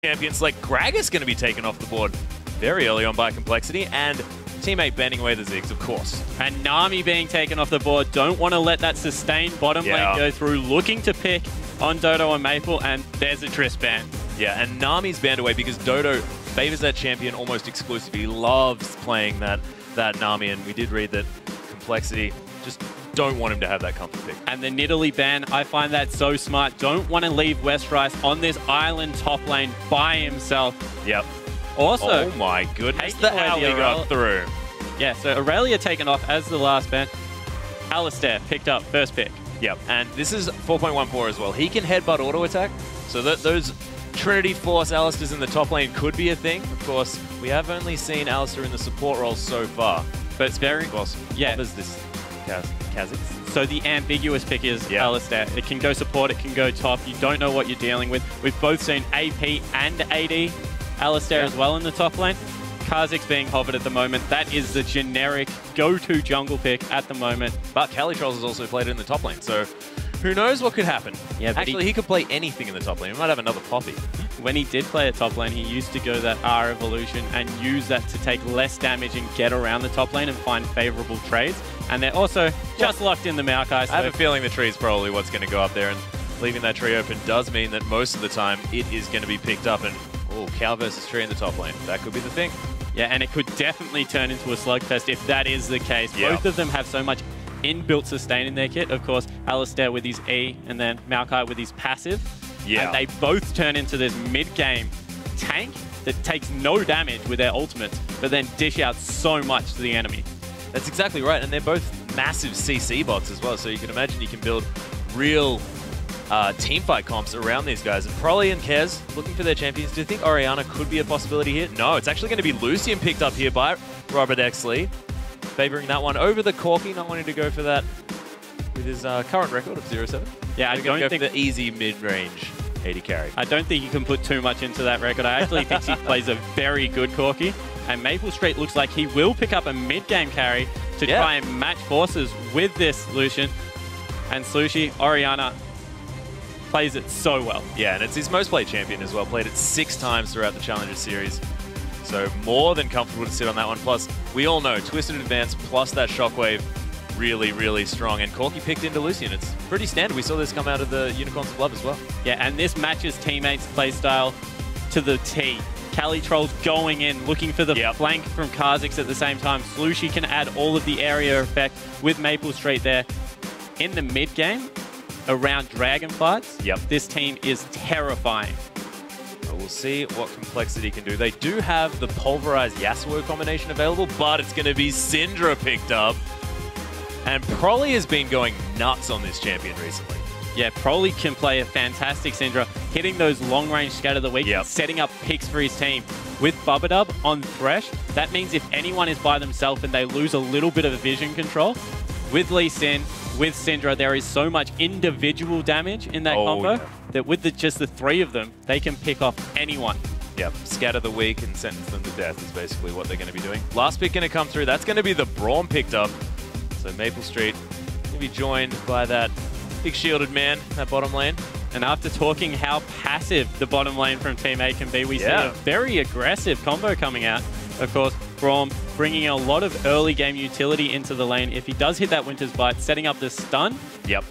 champions like Gragas going to be taken off the board very early on by Complexity, and teammate banning away the Ziggs, of course. And Nami being taken off the board. Don't want to let that sustained bottom lane go through, looking to pick on Dodo and Maple, and there's a Triss ban. Yeah, and Nami's banned away because Dodo favors that champion almost exclusively. He loves playing that Nami, and we did read that Complexity just don't want him to have that comfort pick. And the Nidalee ban, I find that so smart. Don't want to leave Westrice on this island top lane by himself. Yep. Also, oh my goodness, the alley got through. Yeah, so Aurelia taken off as the last ban. Alistair picked up first pick. Yep, and this is 4.14 as well. He can headbutt auto attack, so that those Trinity Force Alistairs in the top lane could be a thing. Of course, we have only seen Alistair in the support role so far. But it's very... Well, yeah. What is this? Kha'Zix? So the ambiguous pick is Alistair. It can go support, it can go top. You don't know what you're dealing with. We've both seen AP and AD Alistair as well in the top lane. Kha'Zix being hovered at the moment. That is the generic go-to jungle pick at the moment. But Calitrolls has also played it in the top lane, so who knows what could happen. Yeah, actually, he could play anything in the top lane. We might have another Poppy. When he did play at top lane, he used to go that R evolution and use that to take less damage and get around the top lane and find favorable trades. And they're also just locked in the Maokai. So I have a feeling the tree is probably what's going to go up there, and leaving that tree open does mean that most of the time it is going to be picked up, and cow versus tree in the top lane. That could be the thing. Yeah, and it could definitely turn into a slugfest if that is the case. Both of them have so much inbuilt sustain in their kit. Of course, Alistair with his E and then Maokai with his passive. Yeah. And they both turn into this mid-game tank that takes no damage with their ultimates, but then dish out so much to the enemy. That's exactly right, and they're both massive CC bots as well, so you can imagine you can build real teamfight comps around these guys. And Prolly and Kez looking for their champions. Do you think Orianna could be a possibility here? No, it's actually going to be Lucian picked up here by Robert Exley, favoring that one over the Corki, not wanting to go for that with his current record of 0-7. Yeah, I don't think the easy mid-range 80 carry. I don't think you can put too much into that record. I actually think he plays a very good Corki, and Maple Street looks like he will pick up a mid-game carry to try and match forces with this Lucian. And Slushie, Orianna, plays it so well. Yeah, and it's his most played champion as well. Played it 6 times throughout the Challenger Series. So more than comfortable to sit on that one. Plus, we all know Twisted Advance plus that Shockwave, really, really strong. And Corki picked into Lucian. It's pretty standard. We saw this come out of the Unicorns of Love as well. Yeah, and this matches teammates' playstyle to the T. Calitrolls going in, looking for the flank from Kha'Zix at the same time. Slushie can add all of the area effect with Maple Street there. In the mid-game, around dragon fights, this team is terrifying. We'll see what Complexity can do. They do have the pulverized Yasuo combination available, but it's going to be Syndra picked up. And Prolly has been going nuts on this champion recently. Yeah, Prolly can play a fantastic Syndra, hitting those long-range scatter the weak, setting up picks for his team. With Bubadub on Thresh, that means if anyone is by themselves and they lose a little bit of vision control, with Lee Sin, with Syndra, there is so much individual damage in that combo that with just the 3 of them, they can pick off anyone. Yep, scatter the weak and sentence them to death is basically what they're going to be doing. Last pick going to come through. That's going to be the Braum picked up. So Maple Street going to be joined by that big shielded man, that bottom lane. And after talking how passive the bottom lane from Team A can be, we see a very aggressive combo coming out. Of course, Braum bringing a lot of early game utility into the lane. If he does hit that Winter's Bite, setting up the stun,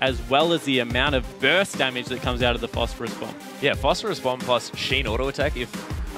as well as the amount of burst damage that comes out of the Phosphorus Bomb. Yeah, Phosphorus Bomb plus Sheen auto attack, if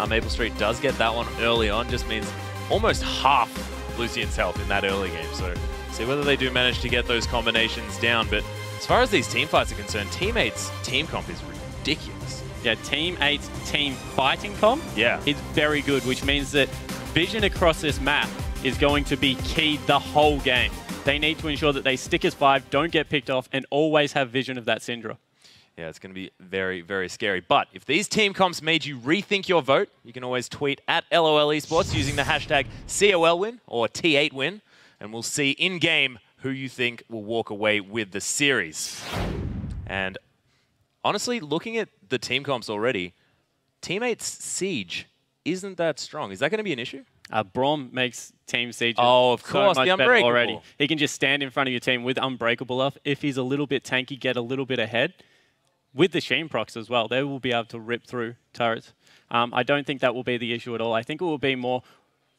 Maple Street does get that one early on, just means almost half Lucian's health in that early game. So see whether they do manage to get those combinations down. But as far as these team fights are concerned, Team 8's team comp is ridiculous. Yeah, Team 8's team fighting comp is very good, which means that vision across this map is going to be key the whole game. They need to ensure that they stick as 5, don't get picked off, and always have vision of that Syndra. Yeah, it's going to be very, very scary. But if these team comps made you rethink your vote, you can always tweet at LOL Esports using the hashtag COLWin or T8Win, and we'll see in-game who you think will walk away with the series. And honestly, looking at the team comps already, Team 8's Siege isn't that strong. Is that going to be an issue? Braum makes Team Siege of course, so much the Unbreakable already. He can just stand in front of your team with Unbreakable off. If he's a little bit tanky, get a little bit ahead. with the Sheen procs as well, they will be able to rip through turrets. I don't think that will be the issue at all. I think it will be more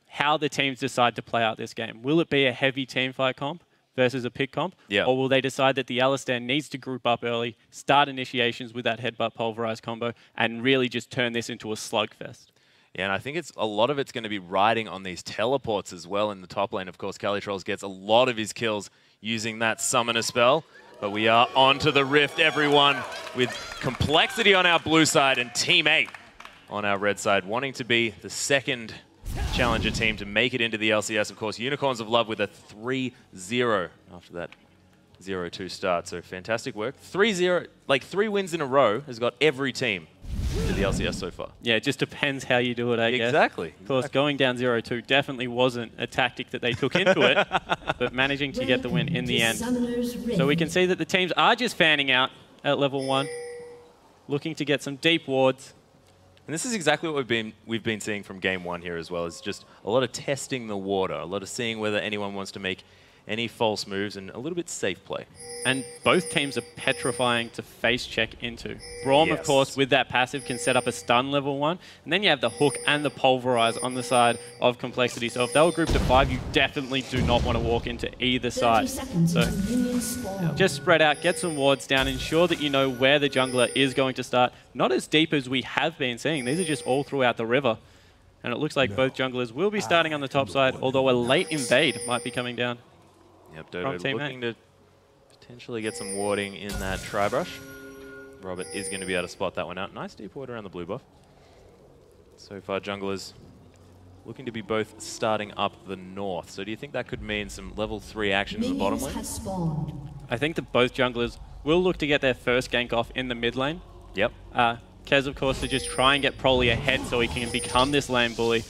how the teams decide to play out this game. Will it be a heavy teamfight comp versus a pick comp? Yeah. Or will they decide that the Alistair needs to group up early, start initiations with that headbutt pulverize combo, and really just turn this into a slugfest? Yeah, and I think a lot of it's going to be riding on these teleports as well in the top lane. Of course, Calitrolls gets a lot of his kills using that summoner spell. But we are onto the Rift, everyone, with Complexity on our blue side and Team 8 on our red side, wanting to be the second challenger team to make it into the LCS. Of course, Unicorns of Love with a 3-0 after that 0-2 start. So fantastic work. 3-0, like 3 wins in a row has got every team to the LCS so far. Yeah, it just depends how you do it, I guess. Exactly. Of course, going down 0-2 definitely wasn't a tactic that they took into it, but managing to get the win in the end. So we can see that the teams are just fanning out at level 1, looking to get some deep wards. And this is exactly what we've been seeing from game 1 here as well. It's just a lot of testing the water, a lot of seeing whether anyone wants to make any false moves, and a little bit safe play. And both teams are petrifying to face check into. Braum, yes, of course, with that passive can set up a stun level 1. And then you have the hook and the pulverize on the side of Complexity. So if they were grouped to 5, you definitely do not want to walk into either side. So just spread out, get some wards down, ensure that you know where the jungler is going to start. Not as deep as we have been seeing. These are just all throughout the river. And it looks like both junglers will be starting on the top side, although a late invade might be coming down. Yep, Dodo looking to potentially get some warding in that Tri-Brush. Robert is going to be able to spot that one out. Nice deep ward around the blue buff. So far, junglers looking to be both starting up the north. So do you think that could mean some level 3 action in the bottom lane? I think that both junglers will look to get their first gank off in the mid lane. Yep. Kez, of course, to just try and get Proly ahead so he can become this lane bully.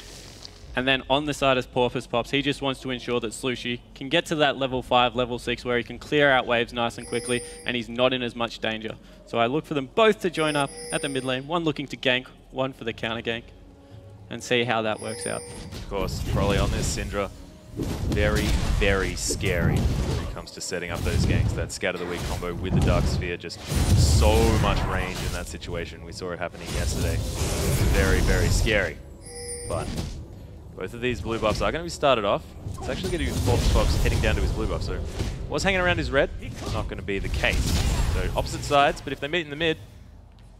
And then on the side of Porpoise Pops, he just wants to ensure that Slushy can get to that level 5, level 6, where he can clear out waves nice and quickly, and he's not in as much danger. So I look for them both to join up at the mid lane, one looking to gank, one for the counter gank, and see how that works out. Of course, Proly on this Syndra, very, very scary when it comes to setting up those ganks. That Scatter the Weak combo with the Dark Sphere, just so much range in that situation. We saw it happening yesterday. Very, very scary. But both of these blue buffs are going to be started off. It's actually going to be Porpoise Pops heading down to his blue buff. So what's hanging around his red? Not going to be the case. So opposite sides, but if they meet in the mid,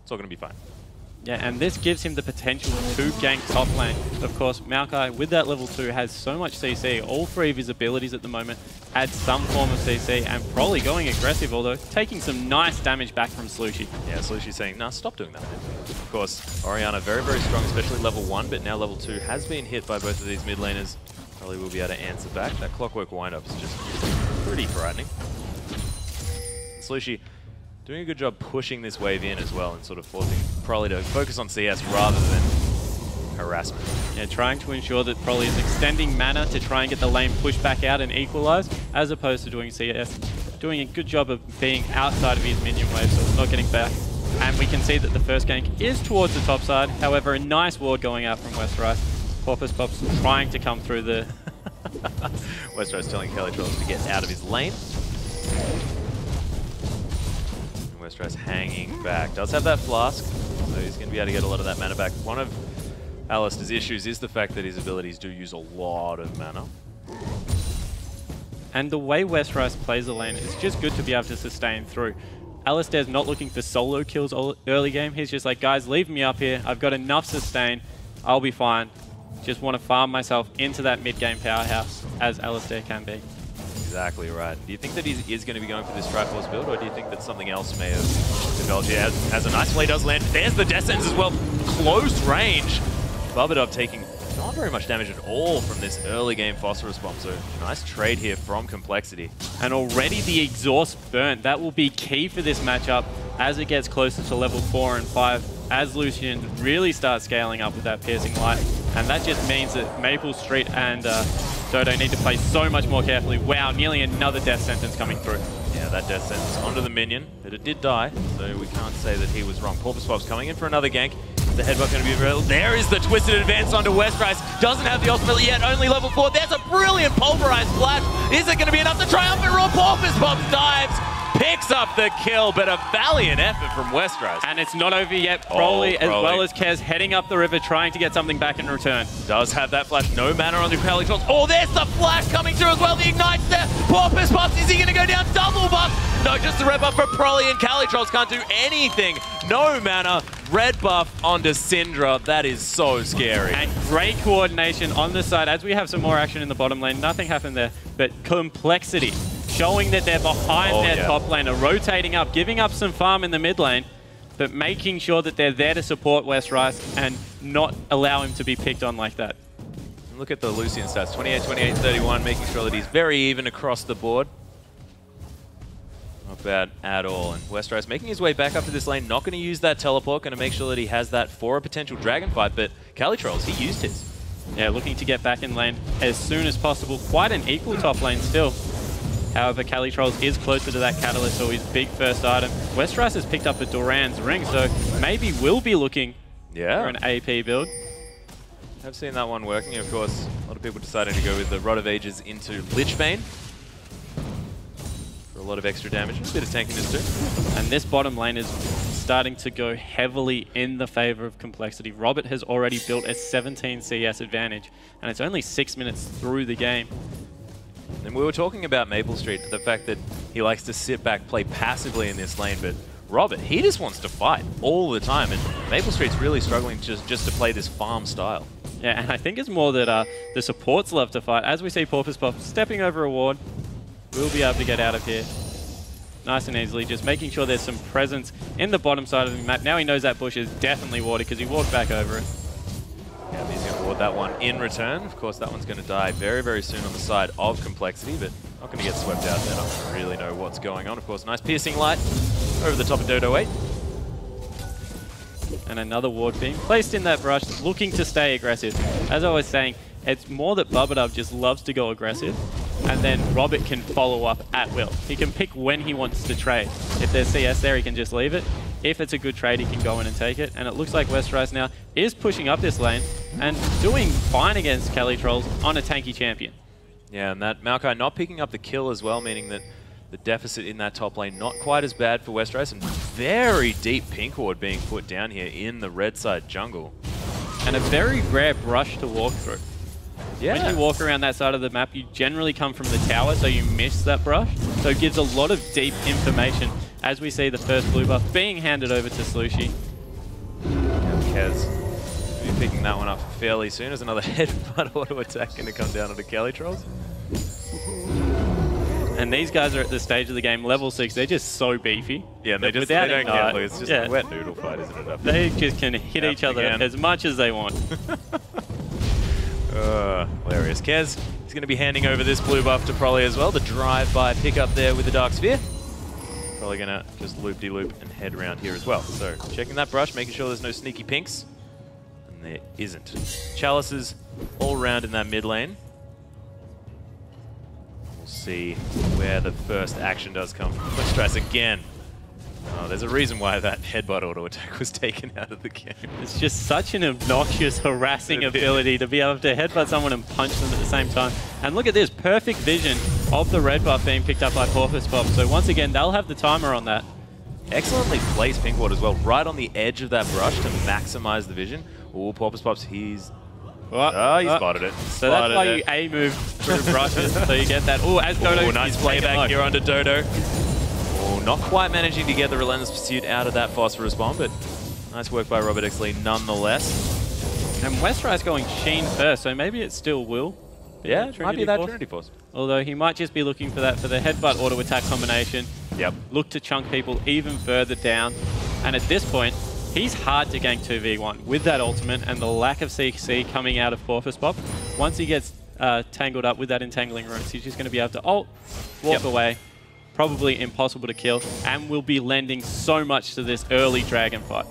it's all going to be fine. Yeah, and this gives him the potential to gank top lane. Of course, Maokai, with that level 2, has so much CC. All 3 of his abilities at the moment add some form of CC, and Proly going aggressive, although taking some nice damage back from Slushy. Yeah, Slushy's saying, nah, stop doing that. Of course, Orianna very, very strong, especially level 1, but now level 2 has been hit by both of these mid laners. Proly will be able to answer back. That Clockwork wind-up is just pretty frightening. Slushy doing a good job pushing this wave in as well and sort of forcing Proly to focus on CS rather than harassment. Yeah, trying to ensure that Proly is extending mana to try and get the lane pushed back out and equalize, as opposed to doing CS. Doing a good job of being outside of his minion wave, so it's not getting back. And we can see that the first gank is towards the top side. However, a nice ward going out from Westeros. Porpoise Pops trying to come through the... Westeros telling Calitrolls to get out of his lane. Westeros hanging back. Does have that flask, so he's going to be able to get a lot of that mana back. One of Alistair's issues is the fact that his abilities do use a lot of mana. And the way Westeros plays the lane, it's just good to be able to sustain through. Alistair's not looking for solo kills early game. He's just like, guys, leave me up here. I've got enough sustain. I'll be fine. Just want to farm myself into that mid-game powerhouse, as Alistair can be. Exactly right. Do you think that he is going to be going for this Triforce build, or do you think that something else may have developed here? As a nice play does land, there's the Death Sentence as well. Close range. Babadub taking not very much damage at all from this early game Phosphorus Bomb, so nice trade here from Complexity. And already the exhaust burnt. That will be key for this matchup as it gets closer to level 4 and 5, as Lucian really starts scaling up with that Piercing Light. And that just means that Maple Street and Dodo need to play so much more carefully. Wow, nearly another Death Sentence coming through. Yeah, that Death Sentence onto the minion, but it did die, so we can't say that he was wrong. Porpoise Pops coming in for another gank. The headbutt going to be real. There is the Twisted Advance onto Westeros. Doesn't have the ultimate yet, only level 4. There's a brilliant pulverized flash. Is it going to be enough to triumphant roar? Porpoise Pops dives. picks up the kill, but a valiant effort from Westrise. And it's not over yet. Broly, as well as Kez, heading up the river, trying to get something back in return. Does have that flash. No mana on the Calytrols. Oh, there's the flash coming through as well. The Ignite's there. Porpoise Pops, is he going to go down? Double buff. No, just the red buff for Broly, and Calytrols can't do anything. No mana. Red buff onto Syndra. That is so scary. And great coordination on the side. As we have some more action in the bottom lane, nothing happened there, but complexity. Showing that they're behind their top laner, rotating up, giving up some farm in the mid lane, but making sure that they're there to support Westrise and not allow him to be picked on like that. Look at the Lucian stats, 28, 28, 31, making sure that he's very even across the board. Not bad at all. And Westrise making his way back up to this lane, not going to use that teleport, going to make sure that he has that for a potential dragon fight, but Calytrols, he used his. Yeah, looking to get back in lane as soon as possible. Quite an equal top lane still. However, Calytrols is closer to that Catalyst, so his big first item. Westrise has picked up a Doran's ring, so maybe we'll be looking for an AP build. I've seen that one working, of course. A lot of people deciding to go with the Rod of Ages into Lichbane for a lot of extra damage. A bit of tankiness too. And this bottom lane is starting to go heavily in the favor of complexity. Robert has already built a 17 CS advantage, and it's only 6 minutes through the game. And we were talking about Maple Street, the fact that he likes to sit back, play passively in this lane, but Robert, he just wants to fight all the time, and Maple Street's really struggling just to play this farm style. Yeah, and I think it's more that the supports love to fight. As we see Porpoise Pop stepping over a ward, we'll be able to get out of here nice and easily, just making sure there's some presence in the bottom side of the map. Now he knows that bush is definitely water because he walked back over it. Yeah, he's going to ward that one in return. Of course, that one's going to die very, very soon on the side of Complexity, but not going to get swept out. They don't really know what's going on. Of course, nice piercing light over the top of Dodo 8. And another ward being placed in that brush, looking to stay aggressive. As I was saying, it's more that Bubadub just loves to go aggressive, and then Robert can follow up at will. He can pick when he wants to trade. If there's CS there, he can just leave it. If it's a good trade, he can go in and take it. And it looks like Westrise now is pushing up this lane and doing fine against Calytrols on a tanky champion. Yeah, and that Maokai not picking up the kill as well, meaning that the deficit in that top lane not quite as bad for Westrise, and very deep pink ward being put down here in the red side jungle. And a very rare brush to walk through. Yeah. When you walk around that side of the map, you generally come from the tower, so you miss that brush. So it gives a lot of deep information as we see the first blue buff being handed over to Slushy. Kez will be picking that one up fairly soon as another headbutt auto attack going to come down onto Calytrols. And these guys are at the stage of the game, level 6, they're just so beefy. Yeah, and they don't get loose. It's just a wet noodle fight, isn't it? Up they just can hit each other as much as they want. Hilarious. Kez, he's going to be handing over this blue buff to Prolly as well. The drive-by pickup there with the Dark Sphere. Probably going to just loop-de-loop and head around here as well. So checking that brush, making sure there's no sneaky pinks. And there isn't. Chalices all around in that mid lane. We'll see where the first action does come. Westrise again. Oh, there's a reason why that headbutt auto attack was taken out of the game. It's just such an obnoxious, harassing ability to be able to headbutt someone and punch them at the same time. And look at this, perfect vision of the red buff being picked up by Porpoise Pop. So once again, they'll have the timer on that. Excellently placed pink ward as well, right on the edge of that brush to maximize the vision. Oh, Porpoise Pops, he's... he spotted it. So that's why you A-move through brushes, so you get that. Oh, as Dodo... nice playback here under Dodo. Not quite managing to get the Relentless Pursuit out of that phosphorus bomb, but nice work by Robert Exley nonetheless. And Westrise going Sheen first, so maybe it still will. Yeah, it might be that Trinity Force. Although he might just be looking for that for the headbutt auto attack combination. Yep. Look to chunk people even further down. And at this point, he's hard to gank 2v1 with that ultimate and the lack of CC coming out of Porpoise Pop. Once he gets tangled up with that entangling roots, he's just going to be able to ult, walk away. Probably impossible to kill, and will be lending so much to this early dragon fight.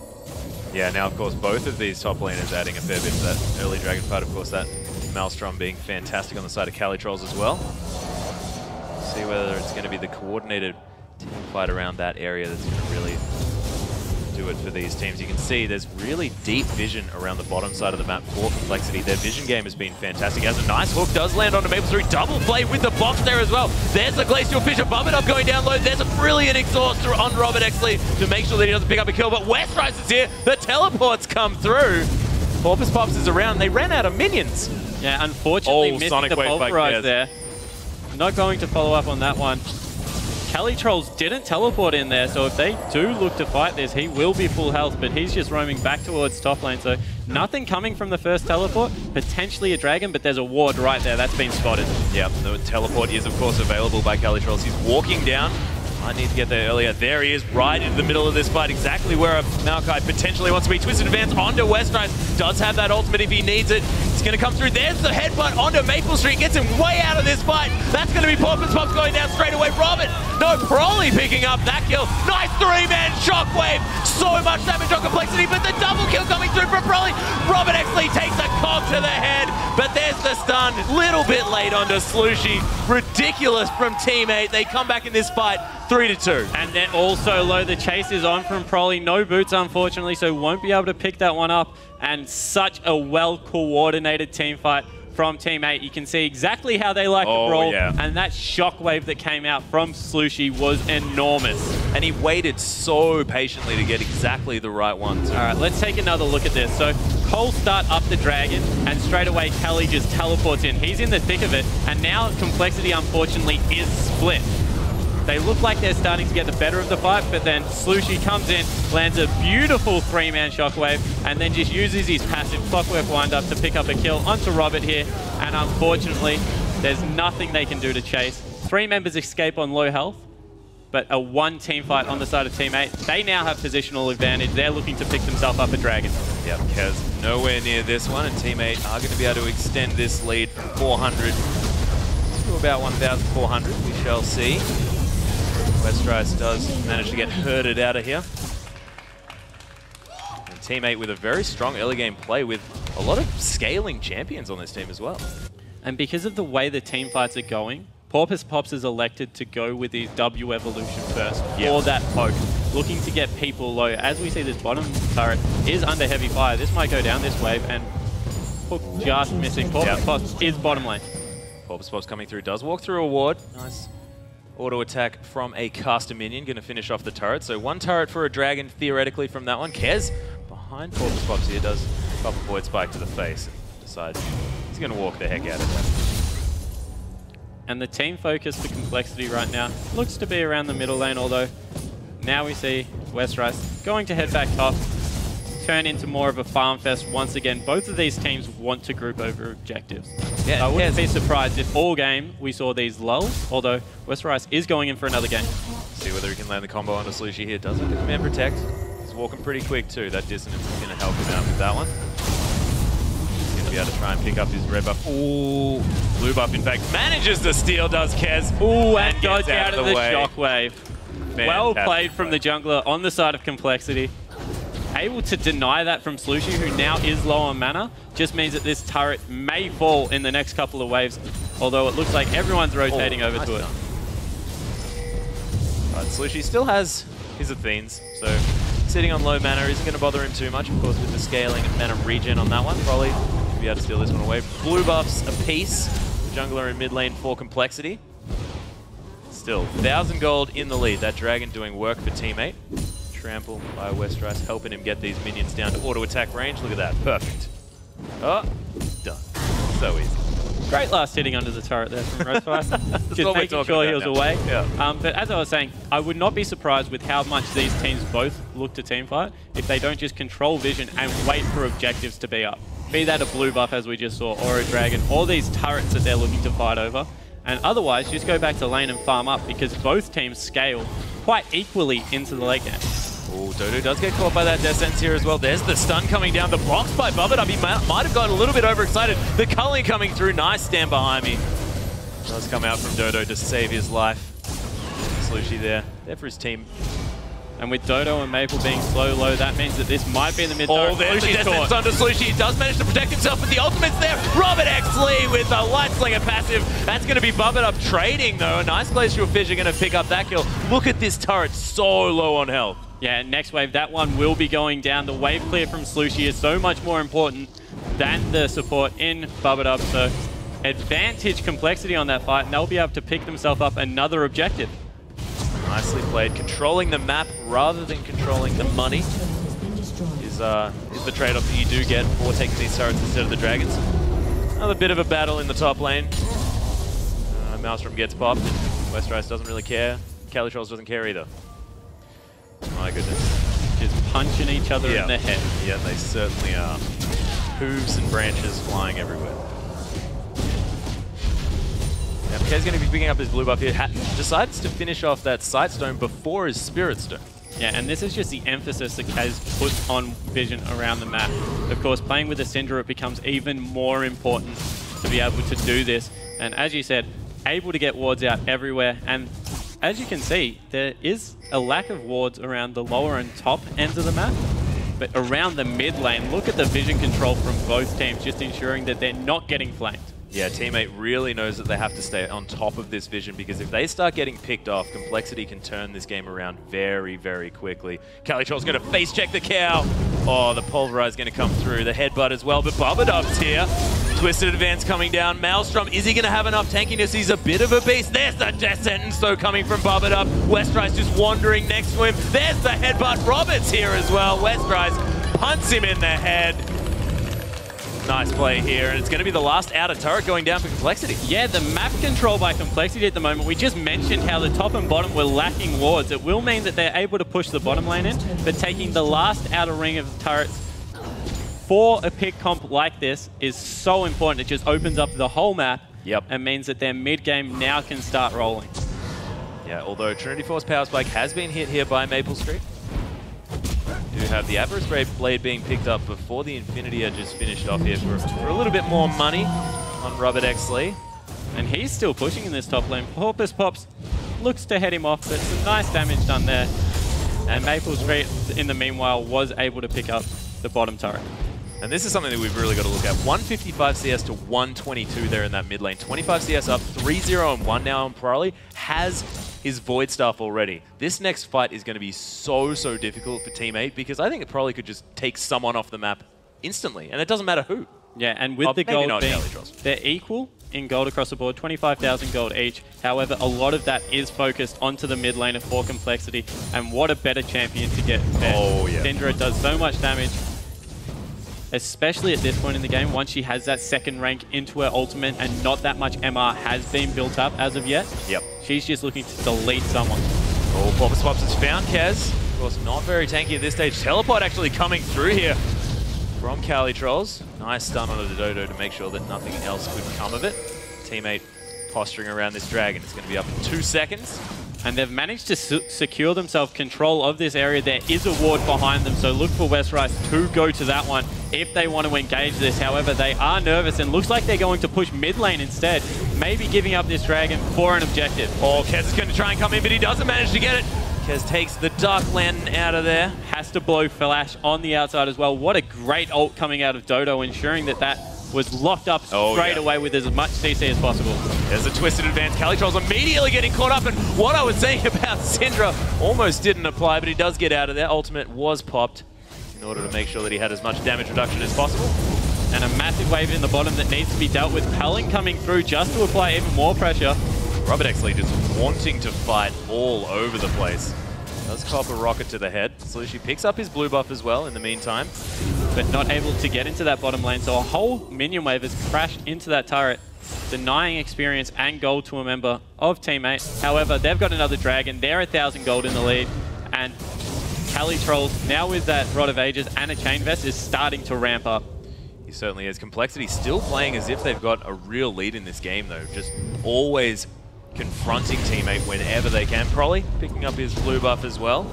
Yeah, now of course both of these top laners adding a fair bit to that early dragon fight. Of course that Maelstrom being fantastic on the side of Calytrols as well. See whether it's going to be the coordinated team fight around that area that's going to really do it for these teams. You can see there's really deep vision around the bottom side of the map for Complexity. Their vision game has been fantastic. As a nice hook does land onto Maple3, double play with the box there as well. There's the Glacial Fisher, Bubba going down low. There's a brilliant exhaust on Robert Exley to make sure that he doesn't pick up a kill, but Westrise is here. The teleports come through. Porpoise Pops is around. They ran out of minions. Yeah, unfortunately missing Sonic the Wave pulverize there. Not going to follow up on that one. Kelly Trolls didn't teleport in there, so if they do look to fight this, he will be full health, but he's just roaming back towards top lane, so nothing coming from the first teleport. Potentially a dragon, but there's a ward right there. That's been spotted. Yeah, the teleport is, of course, available by Kelly Trolls. He's walking down. I need to get there earlier. There he is, right in the middle of this fight, exactly where Maokai potentially wants to be. Twisted advance onto Westrise. Does have that ultimate if he needs it. He's going to come through. There's the headbutt onto Maple Street. Gets him way out of this fight. That's going to be Porpoise Pops going down straight away. Robert, no, Broly picking up that kill. Nice three-man shockwave. So much damage on Complexity, but the double kill coming through from Broly. Robert Exley takes a cog to the head, but there's the stun. Little bit late onto Slushy. Ridiculous from Team 8. They come back in this fight 3-2. And they're also low. The chase is on from Broly. No boots, unfortunately, so won't be able to pick that one up. And such a well-coordinated team fight from Team 8. You can see exactly how they like to brawl. Yeah. And that shockwave that came out from Slushy was enormous. And he waited so patiently to get exactly the right one. All right, let's take another look at this. So Cole start up the dragon, and straight away Kelly just teleports in. He's in the thick of it, and now Complexity, unfortunately, is split. They look like they're starting to get the better of the fight, but then Slushy comes in, lands a beautiful three-man shockwave, and then just uses his passive clockwork wind-up to pick up a kill onto Robert here. And unfortunately, there's nothing they can do to chase. 3 members escape on low health, but a one-team fight on the side of Team 8. They now have positional advantage. They're looking to pick themselves up a dragon. Yep, Kez nowhere near this one, and Team 8 are going to be able to extend this lead from 400 to about 1,400. We shall see. Westrise does manage to get herded out of here. And Team 8 with a very strong early game play with a lot of scaling champions on this team as well. And because of the way the team fights are going, Porpoise Pops is elected to go with his W evolution first for that poke, looking to get people low. As we see, this bottom turret is under heavy fire. This might go down this wave, and hook just missing. Porpoise Pops is bottom lane. Porpoise Pops coming through, does walk through a ward. Nice auto attack from a caster minion, going to finish off the turret. So 1 turret for a dragon, theoretically, from that one. Kez behind Porpoise Pops here does pop a void spike to the face and decides he's going to walk the heck out of that. And the team focus for Complexity right now looks to be around the middle lane, although now we see Westrise going to head back top, turn into more of a farm fest once again. Both of these teams want to group over objectives. Yeah, I wouldn't be surprised if all game we saw these lulls, although Westrise is going in for another game. See whether he can land the combo onto Slushy here. Does it? Command protect. He's walking pretty quick too. That dissonance is going to help him out with that one. He's going to be able to try and pick up his red buff. Ooh, blue buff in fact manages to steal, does Kez. Ooh, and dodge out of the shockwave. Well played from the jungler on the side of Complexity. Able to deny that from Slushy, who now is low on mana, just means that this turret may fall in the next couple of waves, although it looks like everyone's rotating over to it. Right, Slushy still has his Athenes, so sitting on low mana isn't going to bother him too much, of course, with the scaling and mana regen on that one. Probably be able to steal this one away. Blue buffs apiece, the jungler in mid lane for Complexity. Still, 1,000 gold in the lead. That dragon doing work for Team 8. Trample by Westrise, helping him get these minions down to auto attack range. Look at that, perfect. Oh, done. So easy. Great last hitting under the turret there from Westrise. Just making sure he was away. Yeah. But as I was saying, I would not be surprised with how much these teams both look to teamfight if they don't just control vision and wait for objectives to be up. Be that a blue buff as we just saw, or a dragon, or these turrets that they're looking to fight over. And otherwise, just go back to lane and farm up because both teams scale quite equally into the late game. Oh, Dodo does get caught by that death sentence here as well. There's the stun coming down. The blocks by Bubba. He might have gotten a little bit overexcited. The culling coming through. Nice stand behind me. Does come out from Dodo to save his life. Slushy there for his team. And with Dodo and Maple being slow low, that means that this might be in the mid turret. Oh, there's the death sentence onto Slushy. He does manage to protect himself, but the ultimate's there. Robert Exley with the light slinger passive. That's going to be Bubba up trading though. A nice Glacial Fisher going to pick up that kill. Look at this turret, so low on health. Yeah, next wave, that one will be going down. The wave clear from Slushy is so much more important than the support in Bubadub. So advantage Complexity on that fight, and they'll be able to pick themselves up another objective. Nicely played. Controlling the map rather than controlling the money is the trade-off that you do get for taking these turrets instead of the dragons. Another bit of a battle in the top lane. Maelstrom gets popped. Westrice doesn't really care. Calitrolls doesn't care either. My goodness. Just punching each other in the head. Yeah, they certainly are. Hooves and branches flying everywhere. Now, Kez going to be picking up his blue buff here. Decides to finish off that Sightstone before his Spirit Stone. Yeah, and this is just the emphasis that Kaz puts on vision around the map. Of course, playing with the Syndra, it becomes even more important to be able to do this. And as you said, able to get wards out everywhere. And as you can see, there is a lack of wards around the lower and top ends of the map. But around the mid lane, look at the vision control from both teams, just ensuring that they're not getting flanked. Yeah, Teammate really knows that they have to stay on top of this vision, because if they start getting picked off, Complexity can turn this game around very, very quickly. Calitrol's going to face check the cow. Oh, the Pulverize going to come through. The headbutt as well, but Bubadub's here. Twisted Advance coming down. Maelstrom, is he going to have enough tankiness? He's a bit of a beast. There's the Death Sentence, though, coming from Bubadub. Westrice just wandering next to him. There's the headbutt. Robert's here as well. Westrice punts him in the head. Nice play here, and it's going to be the last outer turret going down for Complexity. Yeah, the map control by Complexity at the moment. We just mentioned how the top and bottom were lacking wards. It will mean that they're able to push the bottom lane in, but taking the last outer ring of the turrets for a pick comp like this is so important. It just opens up the whole map and means that their mid-game now can start rolling. Yeah, although Trinity Force Power Spike has been hit here by Maple Street. Do have the Avarice Blade being picked up before the Infinity Edge is finished off here for a little bit more money on Robert X. Lee. And he's still pushing in this top lane. Porpoise Pops looks to head him off, but some nice damage done there. And Maple Street, in the meanwhile, was able to pick up the bottom turret. And this is something that we've really got to look at. 155 CS to 122 there in that mid lane. 25 CS up, 3-0 and 1 now on Parali. Has his Void Staff already. This next fight is going to be so difficult for Team 8, because I think it probably could just take someone off the map instantly, and it doesn't matter who. Yeah, and with the gold being, Calitrolls. they're equal in gold across the board, 25,000 gold each. However, a lot of that is focused onto the mid laner for Complexity, and what a better champion to get there. Oh, yeah. Syndra does so much damage, especially at this point in the game, once she has that second rank into her ultimate and not that much MR has been built up as of yet. Yep. She's just looking to delete someone. Oh, Porpoise Pops has found Kaz. Of course, not very tanky at this stage. Teleport actually coming through here from Calitrolls. Nice stun on the Dodo to make sure that nothing else could come of it. Teammate posturing around this dragon. It's going to be up in 2 seconds. And they've managed to secure themselves control of this area. There is a ward behind them, so look for Westrice to go to that one if they want to engage this. However, they are nervous and looks like they're going to push mid lane instead, maybe giving up this dragon for an objective. Oh, Kez is going to try and come in, but he doesn't manage to get it. Kez takes the Dark Lantern out of there. Has to blow Flash on the outside as well. What a great ult coming out of Dodo, ensuring that that was locked up straight away with as much CC as possible. There's a Twisted Advance. Calitrolls immediately getting caught up, and what I was saying about Syndra almost didn't apply, but he does get out of there. Ultimate was popped in order to make sure that he had as much damage reduction as possible. And a massive wave in the bottom that needs to be dealt with. Pelling coming through just to apply even more pressure. Robert X. Lee just wanting to fight all over the place. Does cop a rocket to the head. Slushy picks up his blue buff as well in the meantime, but not able to get into that bottom lane. So a whole minion wave has crashed into that turret, denying experience and gold to a member of Team 8. However, they've got another dragon. They're 1,000 gold in the lead. And Calitrolls, now with that Rod of Ages and a Chain Vest, is starting to ramp up. He certainly is. Complexity still playing as if they've got a real lead in this game, though. Just always confronting teammate whenever they can. Probably picking up his blue buff as well.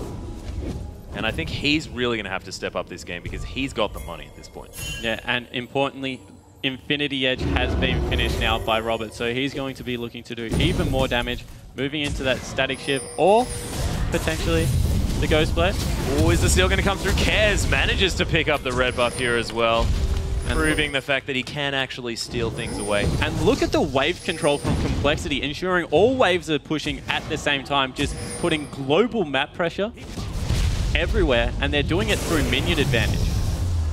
And I think he's really going to have to step up this game because he's got the money at this point. Yeah, and importantly, Infinity Edge has been finished now by Robert, so he's going to be looking to do even more damage, moving into that Static Shiv or potentially the Ghost Blade. Oh, is the steal going to come through? Kez manages to pick up the red buff here as well, proving the fact that he can actually steal things away. And look at the wave control from Complexity, ensuring all waves are pushing at the same time, just putting global map pressure everywhere, and they're doing it through minion advantage.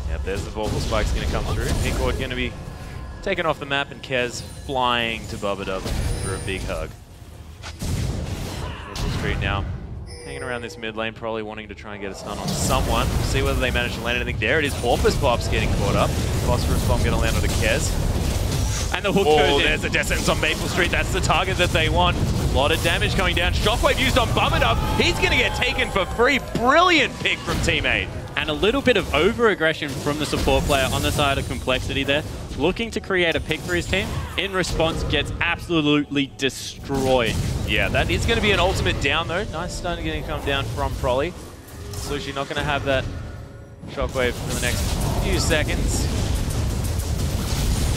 Yep, there's the Vorpal Spike's going to come through. Pinkord going to be taken off the map, and Kez flying to Bubba for a big hug. Maple Street now hanging around this mid lane, probably wanting to try and get a stun on someone. See whether they manage to land anything. There it is, Porpoise Pops getting caught up. Phosphorus Bomb going to land on a Kez. And the hook goes in. There's the Death Sentence on Maple Street. That's the target that they want. A lot of damage coming down. Shockwave used on Bubba. He's going to get taken for free. Brilliant pick from teammate. And a little bit of over-aggression from the support player on the side of Complexity there. Looking to create a pick for his team. In response, gets absolutely destroyed. Yeah, that is going to be an ultimate down though. Nice stun getting to come down from Prolly. Sushi not going to have that Shockwave for the next few seconds.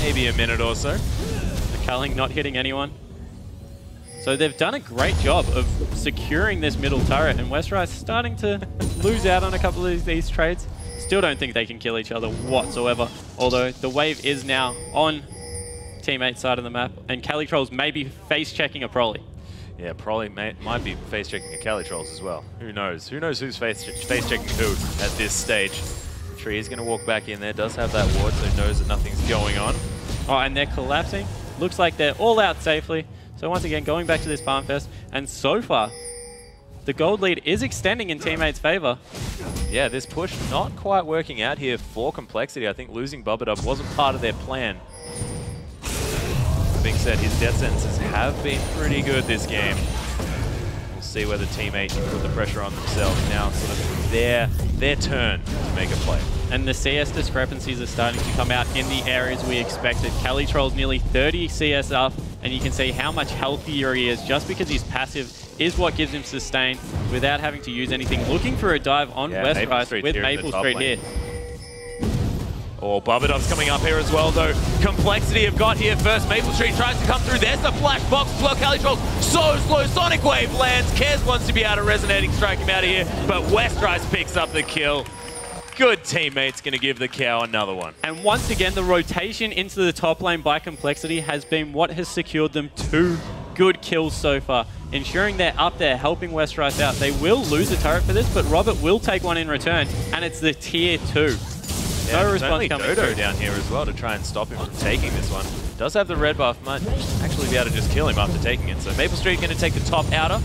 Maybe a minute or so. The culling not hitting anyone. So they've done a great job of securing this middle turret, and Westerice starting to lose out on a couple of these trades. Still don't think they can kill each other whatsoever, although the wave is now on teammate side of the map, and Calitrolls may be face-checking a Prolly. Yeah, Prolly might be face-checking a Calitrolls as well. Who knows? Who knows who's face-checking who at this stage? Tree is going to walk back in there, does have that ward, so knows that nothing's going on. Oh, and they're collapsing. Looks like they're all out safely. So once again, going back to this Farm Fest, and so far, the gold lead is extending in teammates' favor. Yeah, this push not quite working out here for Complexity. I think losing Bubba wasn't part of their plan. That being said, his death sentences have been pretty good this game. We'll see whether teammate can put the pressure on themselves now. Sort of their turn to make a play. And the CS discrepancies are starting to come out in the areas we expected. Calitrolls nearly 30 CS up, and you can see how much healthier he is just because he's passive is what gives him sustain without having to use anything. Looking for a dive on Westerice with Maple Street here. Oh, Bubba coming up here as well, though. Complexity have got here first. Maple Street tries to come through. There's the flash box as well. Calitrolls so slow. Sonic Wave lands. Kez wants to be able to resonating strike him out of here, but Westerice picks up the kill. Good teammates going to give the cow another one. And once again, the rotation into the top lane by Complexity has been what has secured them 2 good kills so far, ensuring they're up there helping Westerice out. They will lose a turret for this, but Robert will take one in return, and it's the tier 2. Yeah, no response coming Dodo through. down here as well to try and stop him from taking this one. Does have the red buff, might actually be able to just kill him after taking it. So Maple Street going to take the top outer.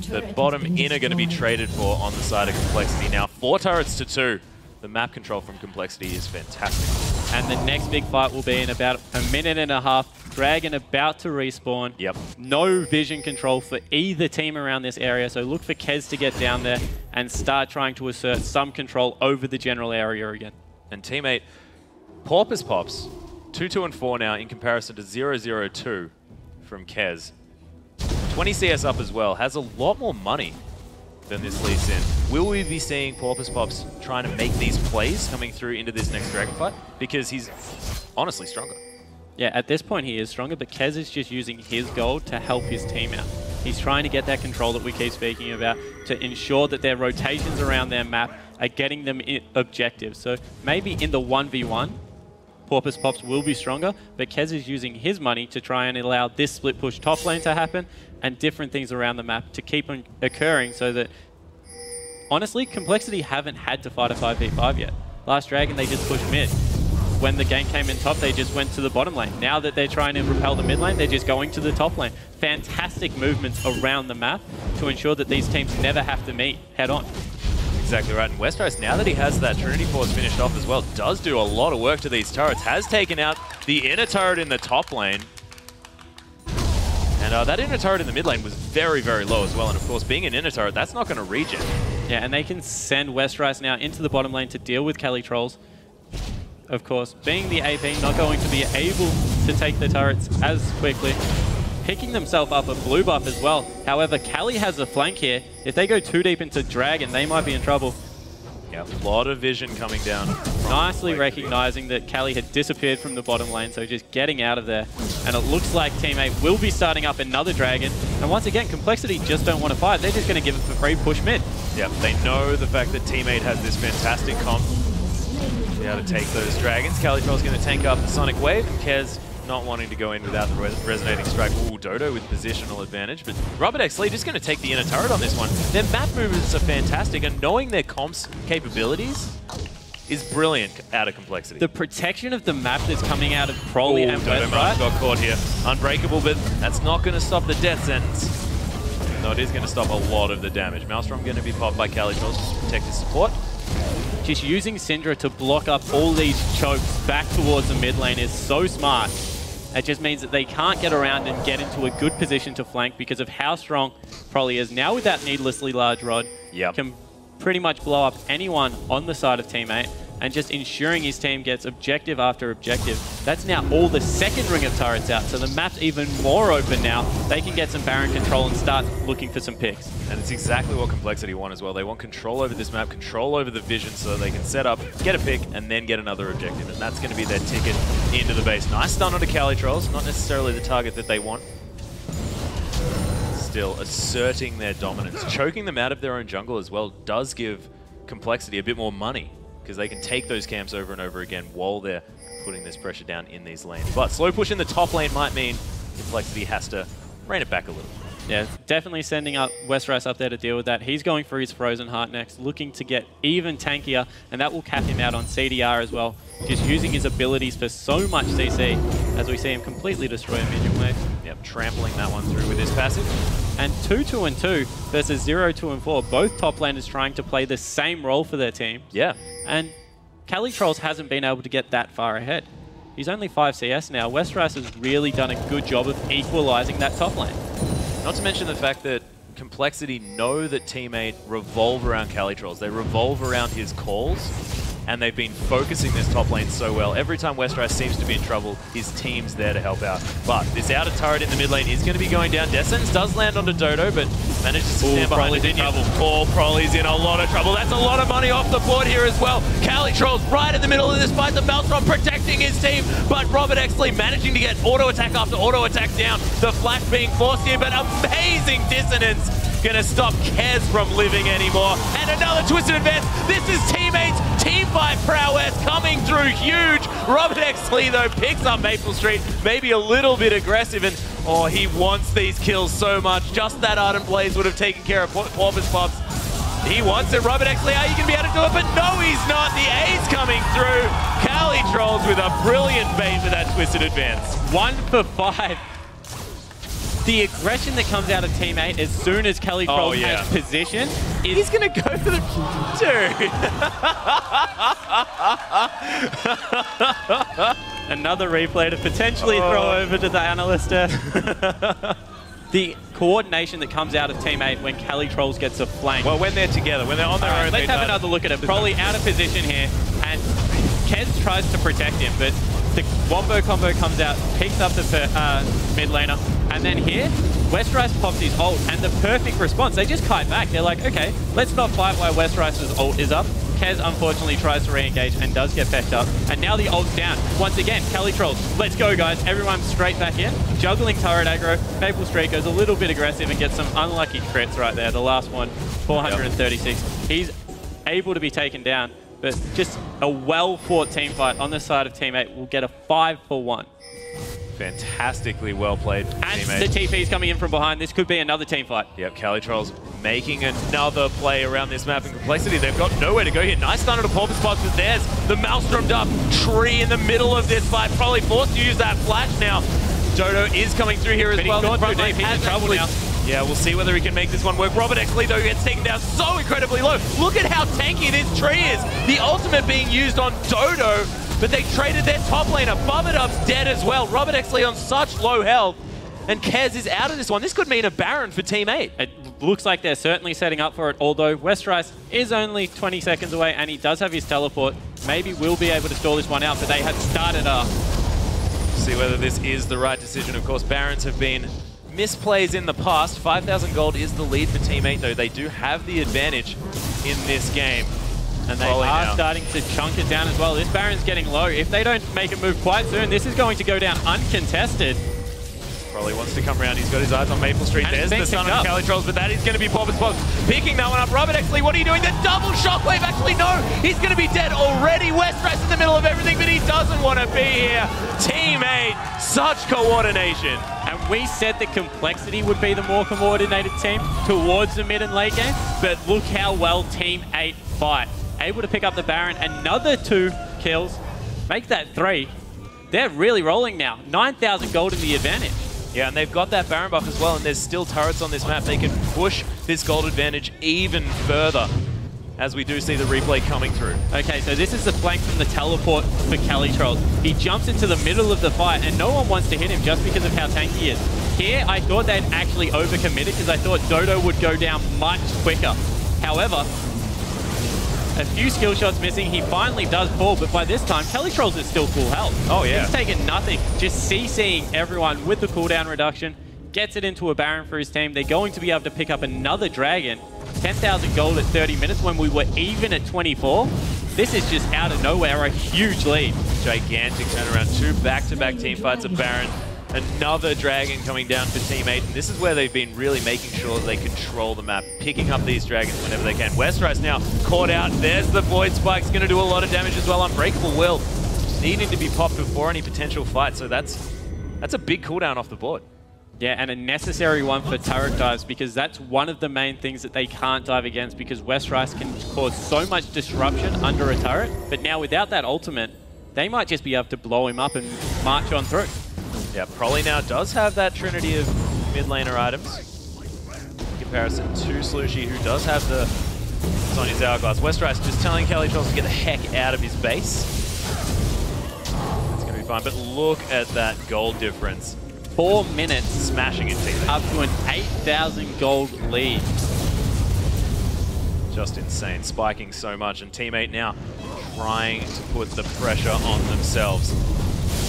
The bottom inner going to be traded for on the side of Complexity. Now 4 turrets to 2. The map control from Complexity is fantastic. And the next big fight will be in about a minute and a half. Dragon about to respawn. Yep. No vision control for either team around this area, so look for Kez to get down there and start trying to assert some control over the general area again. And teammate Porpoise Pops, 2-2 and 4 now in comparison to 0-0-2 from Kez. 20 CS up as well, has a lot more money than this Lee Sin. Will we be seeing Porpoise Pops trying to make these plays coming through into this next Dragon fight? Because he's honestly stronger. Yeah, at this point he is stronger, but Kez is just using his gold to help his team out. He's trying to get that control that we keep speaking about to ensure that their rotations around their map are getting them objectives. So maybe in the 1v1, Porpoise Pops will be stronger, but Kez is using his money to try and allow this split push top lane to happen and different things around the map to keep on occurring so that, honestly, Complexity haven't had to fight a 5v5 yet. Last Dragon, they just pushed mid. When the game came in top, they just went to the bottom lane. Now that they're trying to repel the mid lane, they're just going to the top lane. Fantastic movements around the map to ensure that these teams never have to meet head on. Exactly right, and Westerice, now that he has that Trinity Force finished off as well, does do a lot of work to these turrets, has taken out the inner turret in the top lane. And that inner turret in the mid lane was very, very low as well, and of course, being an inner turret, that's not going to regen. Yeah, and they can send Westerice now into the bottom lane to deal with Calitrolls. Of course, being the AP, not going to be able to take the turrets as quickly. Picking themselves up a blue buff as well. However, Cali has a flank here. If they go too deep into Dragon, they might be in trouble. Yeah, a lot of vision coming down. Nicely recognizing that Cali had disappeared from the bottom lane, so just getting out of there. And it looks like teammate will be starting up another Dragon. And once again, Complexity just don't want to fight. They're just going to give it for free, push mid. Yep, they know the fact that teammate has this fantastic comp. Be able to take those Dragons. Calitrol's going to tank up the Sonic Wave, and Kez not wanting to go in without the resonating strike. Ooh, Dodo with positional advantage, but RobertXLee just going to take the inner turret on this one. Their map movements are fantastic, and knowing their comp's capabilities is brilliant out of Complexity. The protection of the map that's coming out of Prolly and Dodo Westrise got caught here. Unbreakable, but that's not going to stop the death sentence. No, it is going to stop a lot of the damage. Maelstrom going to be popped by CaliTrolls just to protect his support. Just using Syndra to block up all these chokes back towards the mid lane is so smart. It just means that they can't get around and get into a good position to flank because of how strong Prolly is. Now with that needlessly large rod, can pretty much blow up anyone on the side of Team 8 and just ensuring his team gets objective after objective. That's now all the second ring of turrets out, so the map's even more open now. They can get some Baron control and start looking for some picks. And it's exactly what Complexity want as well. They want control over this map, control over the vision so they can set up, get a pick, and then get another objective. And that's going to be their ticket into the base. Nice stun onto CaliTrolls, not necessarily the target that they want. Still asserting their dominance. Choking them out of their own jungle as well does give Complexity a bit more money, because they can take those camps over and over again while they're putting this pressure down in these lanes. But slow push in the top lane might mean Complexity has to rein it back a little. Yeah, definitely sending up Westrise up there to deal with that. He's going for his Frozen Heart next, looking to get even tankier, and that will cap him out on CDR as well. Just using his abilities for so much CC, as we see him completely destroy a minion wave. Yep, trampling that one through with his passive. And 2-2-2 versus 0-2-4. Both top laners trying to play the same role for their team. Yeah. And CaliTrolls hasn't been able to get that far ahead. He's only 5 CS now. Westrise has really done a good job of equalizing that top lane. Not to mention the fact that Complexity know that Team 8 revolve around CaliTrolls. They revolve around his calls, and they've been focusing this top lane so well. Every time Westrise seems to be in trouble, his team's there to help out. But this outer turret in the mid lane is going to be going down. Death Sentence does land onto Dodo, but manages to stand behind the minion. Oh, Prolly's in a lot of trouble. That's a lot of money off the board here as well. CaliTrolls right in the middle of this fight. The Maelstrom protecting his team, but RobertXLee managing to get auto attack after auto attack down. The flash being forced here, but amazing dissonance. Gonna stop Kez from living anymore. And another twisted advance. This is Team 8's team fight prowess coming through huge. RobertXLee though picks up Maple Street, maybe a little bit aggressive, and oh, he wants these kills so much. Just that Ardent Blaze would have taken care of Porpoise Pops. He wants it. RobertXLee, are you gonna be able to do it? But no, he's not. The A's coming through. CaliTrolls with a brilliant bait with that twisted advance. 1 for 5. The aggression that comes out of Team 8 as soon as CaliTrolls has position is... He's going to go for the... Dude! Another replay to potentially throw over to the analyst desk. The coordination that comes out of Team 8 when CaliTrolls gets a flank. Well, when they're together, when they're on their own... Let's have another look at it. Probably out of position here, and Kez tries to protect him, but the Wombo combo comes out, picks up the mid laner, and then here, Westrise pops his ult, and the perfect response. They just kite back. They're like, okay, let's not fight while Westrise's ult is up. Kez unfortunately tries to re-engage and does get pecked up. And now the ult's down. Once again, CaliTrolls, let's go guys. Everyone straight back in. Juggling turret aggro. Maple Street goes a little bit aggressive and gets some unlucky crits right there. The last one, 436. He's able to be taken down, but just a well-fought team fight on the side of Team 8 will get a 5 for 1. Fantastically well played. And the TP's coming in from behind. This could be another team fight. Yep, CaliTrolls making another play around this map in Complexity. They've got nowhere to go here. Nice stun on a Porpoise Pops with theirs. The Maelstrom up tree in the middle of this fight. Probably forced to use that flash now. Dodo is coming through here as well. He's gone too deep. He's in trouble now. Yeah, we'll see whether he can make this one work. RobertXLee, though, gets taken down so incredibly low. Look at how tanky this tree is. The ultimate being used on Dodo, but they traded their top laner. Bubadub's dead as well. RobertXLee on such low health, and Kez is out of this one. This could mean a Baron for Team 8. It looks like they're certainly setting up for it, although Westrise is only 20 seconds away, and he does have his teleport. Maybe we'll be able to stall this one out, but they had started up. See whether this is the right decision. Of course, Barons have been misplays in the past. 5,000 gold is the lead for Team 8, though. They do have the advantage in this game. And they are starting to chunk it down as well. This Baron's getting low. If they don't make a move quite soon, this is going to go down uncontested. Probably wants to come around. He's got his eyes on Maple Street. And there's the son of the Cali Trolls, but that is going to be Bobbers Box picking that one up. Robert Exley, what are you doing? The double shockwave. Actually, no. He's going to be dead already. Westrice in the middle of everything, but he doesn't want to be here. Team 8, such coordination. And we said that Complexity would be the more coordinated team towards the mid and late game, but look how well Team 8 fight. Able to pick up the Baron, another 2 kills, make that 3. They're really rolling now. 9,000 gold in the advantage. Yeah, and they've got that Baron buff as well, and there's still turrets on this map. They can push this gold advantage even further as we do see the replay coming through. Okay, so this is the flank from the teleport for Cali Trolls. He jumps into the middle of the fight, and no one wants to hit him just because of how tanky he is. Here, I thought they'd actually overcommitted because I thought Dodo would go down much quicker. However, a few skill shots missing. He finally does fall, but by this time, Cali Trolls is still full health. Oh, yeah. He's taken nothing. Just CCing everyone with the cooldown reduction. Gets it into a Baron for his team. They're going to be able to pick up another Dragon. 10,000 gold at 30 minutes when we were even at 24. This is just out of nowhere, a huge lead. Gigantic turnaround. 2 back-to-back team fights at Baron. Another Dragon coming down for Team 8. And this is where they've been really making sure that they control the map, picking up these Dragons whenever they can. Westrice now caught out. There's the Void Spike's going to do a lot of damage as well. Unbreakable Will needing to be popped before any potential fight. So that's a big cooldown off the board. Yeah, and a necessary one for turret dives, because that's one of the main things that they can't dive against, because Westrice can cause so much disruption under a turret. But now without that ultimate, they might just be able to blow him up and march on through. Yeah, Prolly now does have that trinity of mid laner items in comparison to Slushy, who does have the Sonya's Hourglass. Westrice just telling Cali Trolls to get the heck out of his base. It's going to be fine, but look at that gold difference. 4 minutes. Smashing it, Team 8. Up to an 8,000 gold lead. Just insane, spiking so much, and Team 8 now trying to put the pressure on themselves.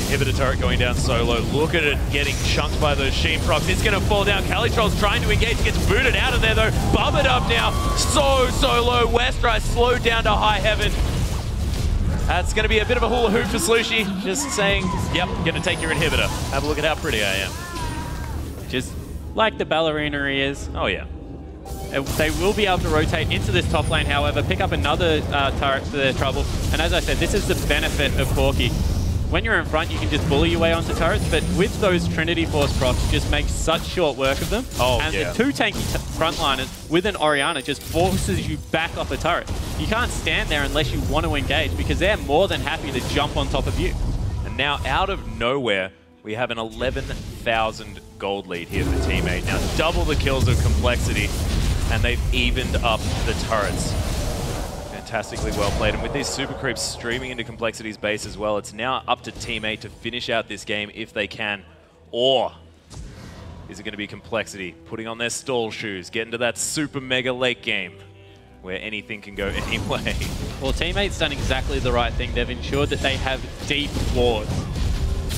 Inhibitor turret going down solo. Look at it getting chunked by those Sheen procs. It's going to fall down. Cali Trolls trying to engage. Gets booted out of there though. Bubbled up now. So low. Westrice slowed down to high heaven. That's going to be a bit of a hula hoop for Slushy. Just saying, yep, going to take your inhibitor. Have a look at how pretty I am. Just like the ballerina he is. Oh yeah. They will be able to rotate into this top lane, however, pick up another turret for their trouble. And as I said, this is the benefit of Corki. When you're in front, you can just bully your way onto turrets, but with those Trinity Force procs, just make such short work of them. Oh, and yeah. the 2 tanky frontliners with an Orianna just forces you back off a turret. You can't stand there unless you want to engage, because they're more than happy to jump on top of you. And now, out of nowhere, we have an 11,000 gold lead here for Team 8. Now, double the kills of Complexity, and they've evened up the turrets. Fantastically well played, and with these super creeps streaming into Complexity's base as well, it's now up to Team 8 to finish out this game if they can. Or is it going to be Complexity putting on their stall shoes, getting to that super mega late game where anything can go anyway? Well, Team 8's done exactly the right thing. They've ensured that they have deep wards.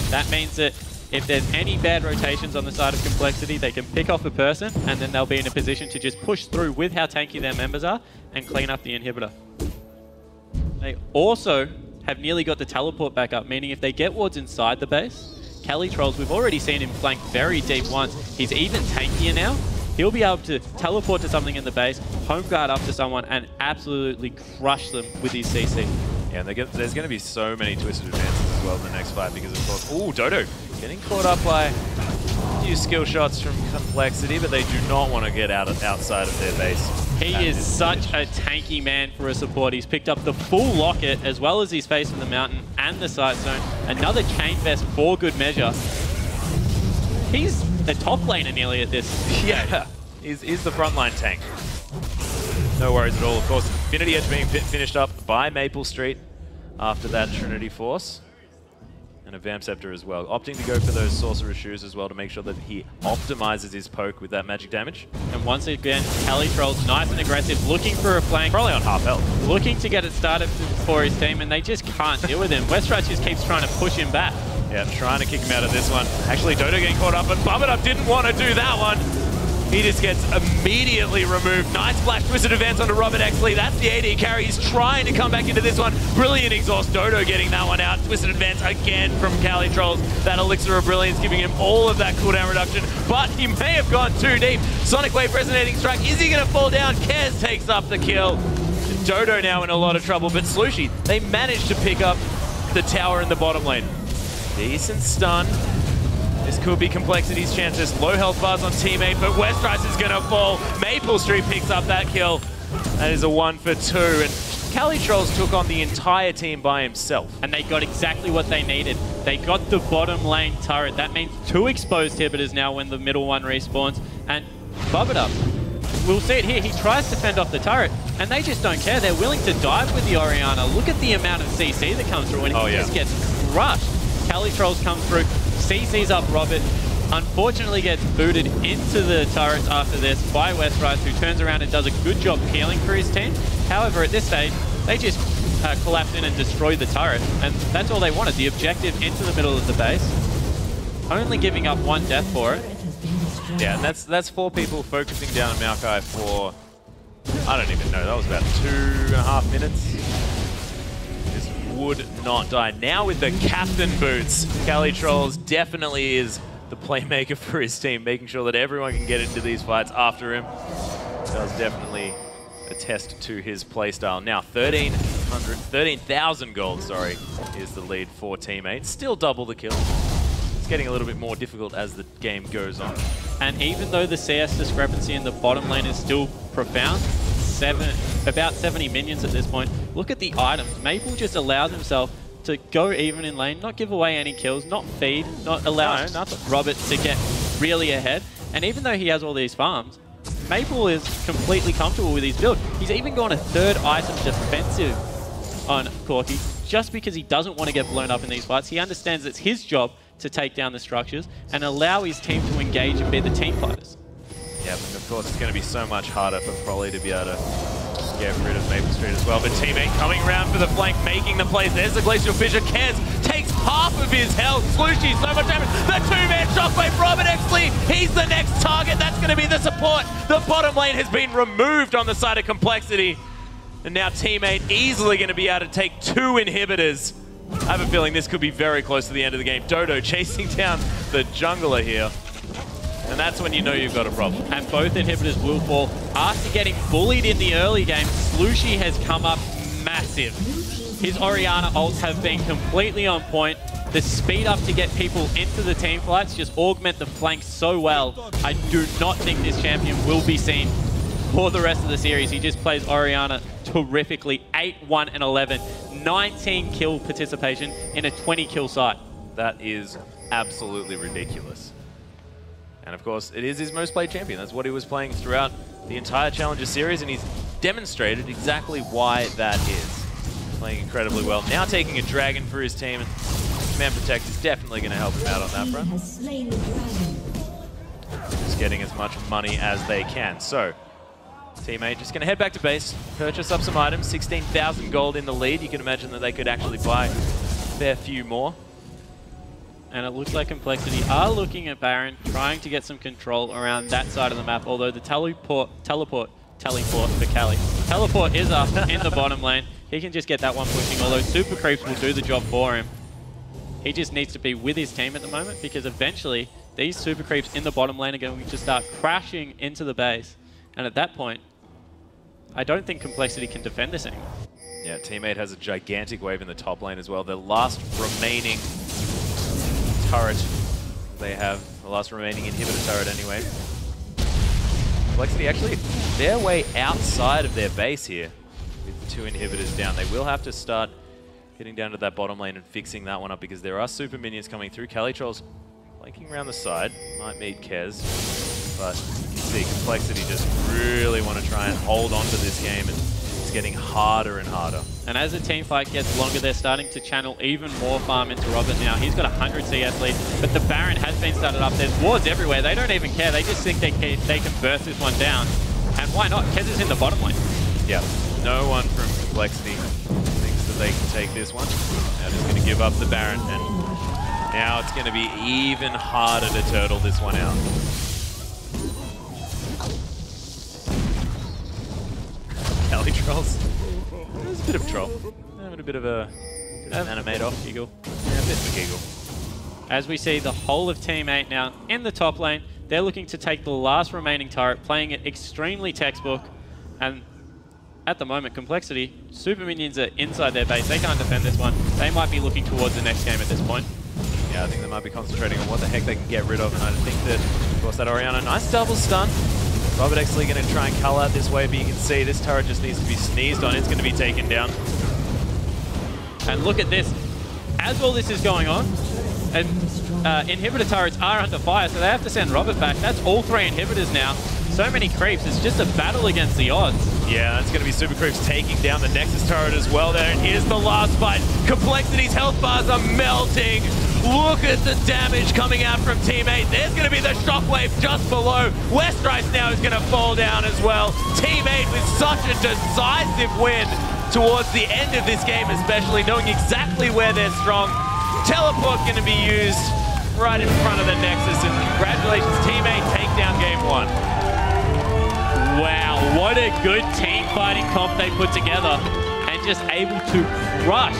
That means that if there's any bad rotations on the side of Complexity, they can pick off a person, and then they'll be in a position to just push through with how tanky their members are and clean up the inhibitor. They also have nearly got the teleport back up, meaning if they get wards inside the base, Cali Trolls, we've already seen him flank very deep once. He's even tankier now. He'll be able to teleport to something in the base, home guard up to someone, and absolutely crush them with his CC. Yeah, and there's going to be so many twisted advances as well in the next fight, because of course, ooh, Dodo getting caught up by a few skill shots from Complexity, but they do not want to get outside of their base. He is such a tanky man for a support. He's picked up the full locket, as well as his face from the mountain and the sight zone. Another chain vest for good measure. He's a top laner nearly at this. Yeah, he's the frontline tank. No worries at all. Of course, Infinity Edge being finished up by Maple Street after that Trinity Force. And a Vamp Scepter as well. Opting to go for those Sorcerer Shoes as well to make sure that he optimizes his poke with that magic damage. And once again, Cali Trolls nice and aggressive, looking for a flank. Probably on half health. Looking to get it started for his team, and they just can't deal with him. Westrice just keeps trying to push him back. Yeah, trying to kick him out of this one. Actually, Dodo getting caught up, but Bubba didn't want to do that one. He just gets immediately removed. Nice flash twisted advance onto Robert Exley. That's the AD carry. He's trying to come back into this one. Brilliant exhaust. Dodo getting that one out. Twisted advance again from Cali Trolls. That elixir of brilliance giving him all of that cooldown reduction, but he may have gone too deep. Sonic Wave resonating strike. Is he going to fall down? Kez takes up the kill. Dodo now in a lot of trouble, but Slushy, they managed to pick up the tower in the bottom lane. Decent stun. This could be Complexity's chances. Low health bars on teammate, but Westrice is going to fall. Maple Street picks up that kill. That is a 1 for 2, and Cali Trolls took on the entire team by himself. And they got exactly what they needed. They got the bottom lane turret. That means 2 exposed inhibitors now when the middle one respawns. And Bubba, we'll see it here. He tries to fend off the turret, and they just don't care. They're willing to dive with the Orianna. Look at the amount of CC that comes through, and he just gets crushed. Cali Trolls come through, CC's up Robert, unfortunately gets booted into the turrets after this by Westrice, who turns around and does a good job healing for his team. However, at this stage, they just collapse in and destroy the turret, and that's all they wanted, the objective into the middle of the base. Only giving up 1 death for it. Yeah, and that's 4 people focusing down on Maokai for, I don't even know, that was about 2.5 minutes. Just would not die. Now with the captain boots, Cali Trolls definitely is the playmaker for his team, making sure that everyone can get into these fights after him. Does definitely attest to his playstyle. Now 13,000 gold, sorry, is the lead for teammates. Still double the kills. It's getting a little bit more difficult as the game goes on. And even though the CS discrepancy in the bottom lane is still profound, about 70 minions at this point, look at the items. Maple just allows himself to go even in lane, not give away any kills, not feed, not allow Robert to get really ahead. And even though he has all these farms, Maple is completely comfortable with his build. He's even gone a 3rd item defensive on Corki just because he doesn't want to get blown up in these fights. He understands it's his job to take down the structures and allow his team to engage and be the team fighters. Yeah, and of course it's going to be so much harder for Prolly to be able to get rid of Maple Street as well. But teammate coming around for the flank, making the plays. There's the Glacial Fissure. Kez takes half of his health. Slushy, so much damage. The 2-man shockwave. Robert Exley, he's the next target. That's going to be the support. The bottom lane has been removed on the side of Complexity. And now teammate easily going to be able to take 2 inhibitors. I have a feeling this could be very close to the end of the game. Dodo chasing down the jungler here. And that's when you know you've got a problem. And both inhibitors will fall. After getting bullied in the early game, Slushy has come up massive. His Orianna ults have been completely on point. The speed up to get people into the team fights just augment the flank so well. I do not think this champion will be seen for the rest of the series. He just plays Orianna terrifically. 8, 1, and 11. 19 kill participation in a 20 kill site. That is absolutely ridiculous. And of course, it is his most played champion. That's what he was playing throughout the entire Challenger series, and he's demonstrated exactly why that is. Playing incredibly well. Now taking a dragon for his team, and Command Protect is definitely going to help him out on that front. Just getting as much money as they can. So, teammate just going to head back to base, purchase up some items, 16,000 gold in the lead. You can imagine that they could actually buy a fair few more. And it looks like Complexity are looking at Baron, trying to get some control around that side of the map, although the teleport for Cali. Teleport is up in the bottom lane. He can just get that one pushing, although Super Creeps will do the job for him. He just needs to be with his team at the moment, because eventually these Super Creeps in the bottom lane are going to start crashing into the base. And at that point, I don't think Complexity can defend this anymore. Yeah, teammate has a gigantic wave in the top lane as well. The last remaining turret they have, the last remaining inhibitor turret anyway. Complexity actually their way outside of their base here with 2 inhibitors down. They will have to start getting down to that bottom lane and fixing that one up, because there are super minions coming through. Cali Trolls flanking around the side, might meet Kez, but you can see Complexity just really want to try and hold on to this game, and it's getting harder and harder. And as the team fight gets longer, they're starting to channel even more farm into Robert now. He's got 100 CS lead, but the Baron has been started up. There's wards everywhere. They don't even care. They just think they can burst this one down. And why not? Kez is in the bottom lane. Yeah, no one from Complexity thinks that they can take this one. Now just going to give up the Baron, and now it's going to be even harder to turtle this one out. Trolls. There's a bit of troll. Having a bit of an animate off giggle. Yeah, a bit of a giggle. As we see the whole of Team 8 now in the top lane, they're looking to take the last remaining turret, playing it extremely textbook. And at the moment, Complexity, super minions are inside their base. They can't defend this one. They might be looking towards the next game at this point. Yeah, I think they might be concentrating on what the heck they can get rid of. And I think that, of course, that Orianna, nice double stun. Robert Exley going to try and cull out this way, but you can see this turret just needs to be sneezed on. It's going to be taken down. And look at this. As all this is going on, and inhibitor turrets are under fire, so they have to send Robert back. That's all 3 inhibitors now. So many creeps. It's just a battle against the odds. Yeah, that's going to be Super Creeps taking down the Nexus turret as well there. And here's the last fight. Complexity's health bars are melting. Look at the damage coming out from Team 8. There's going to be the shockwave just below. Westrice now is going to fall down as well. Team 8 with such a decisive win towards the end of this game, especially knowing exactly where they're strong. Teleport going to be used right in front of the Nexus. And congratulations, Team 8 take down game 1. Wow, what a good team fighting comp they put together, and just able to crush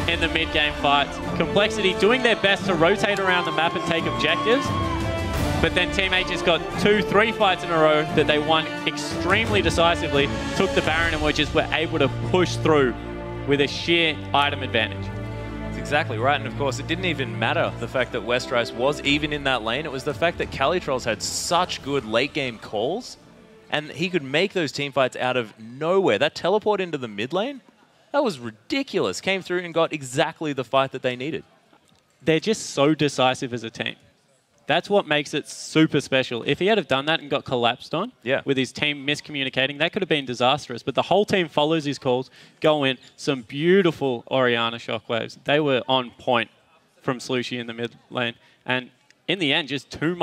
in the mid-game fights. Complexity doing their best to rotate around the map and take objectives, but then Team 8 just got 2-3 fights in a row that they won extremely decisively, took the Baron, and were able to push through with a sheer item advantage. That's exactly right, and of course it didn't even matter the fact that Westrice was even in that lane. It was the fact that Calitrolls had such good late-game calls, and he could make those team fights out of nowhere. That teleport into the mid lane, that was ridiculous. Came through and got exactly the fight that they needed. They're just so decisive as a team. That's what makes it super special. If he had have done that and got collapsed on, with his team miscommunicating, that could have been disastrous. But the whole team follows his calls, go in, some beautiful Orianna shockwaves. They were on point from Slushy in the mid lane. And in the end, just too much